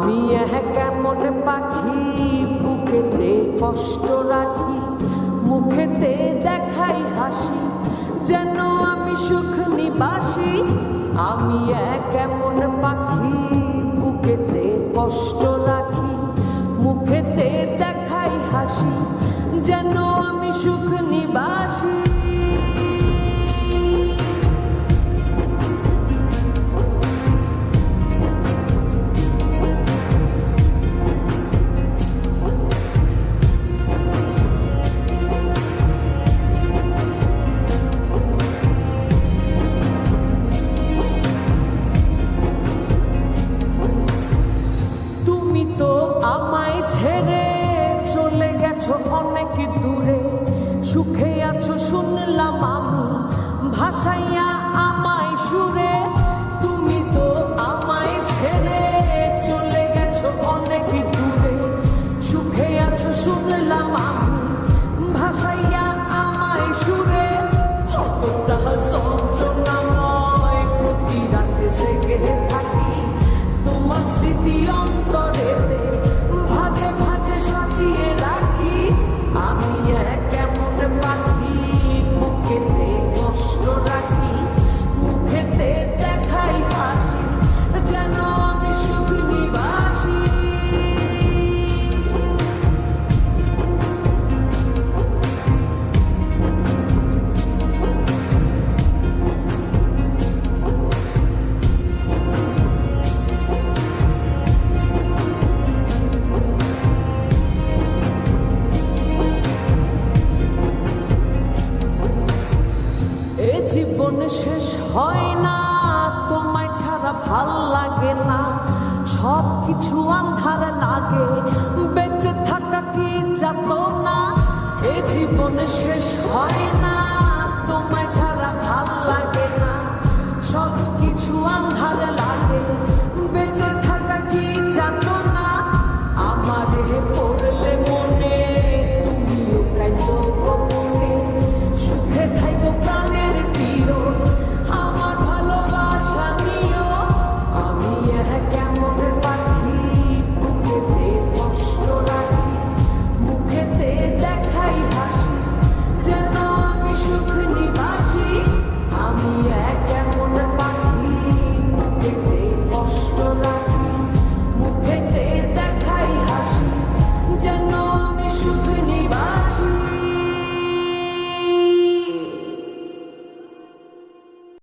আমি কেমন পাখি বুকেতে কষ্ট রাখি, মুখেতে দেখাই হাসি, যেন আমি সুখ নিবাসী। আমি কেমন পাখি বুকেতে কষ্ট রাখি, মুখেতে দেখাই হাসি, যেন আমি সুখ নিবাসী। আমায় ছেড়ে চলে গেছো অনেক দূরে, সুখে আছো শুনলাম আমি, ভাসাইয়া আমায় সুরে। তুমি তো আমায় ছেড়ে চলে গেছো অনেক দূরে, সুখে আছো শুনলাম আমি, ভাসাইয়া আমায় সুরে। কতটা যন্ত্রণাময় প্রতি রাতে জেগে থাকি, তোমার স্মৃতি অন্তরে ভাজে ভাজে সাজিয়ে রাখি। আমি কেমন পাখি বুকেতে কষ্ট রাখি, মুখেতে দেখাই হাসি, যেন আমি সুখ নিবাসী। জীবন শেষ হয় না, তোমায় ছাড়া ভাল লাগে না, সব কিছু আন্ধার লাগে, বেঁচে থাকা কি যাত না। এ জীবন শেষ হয়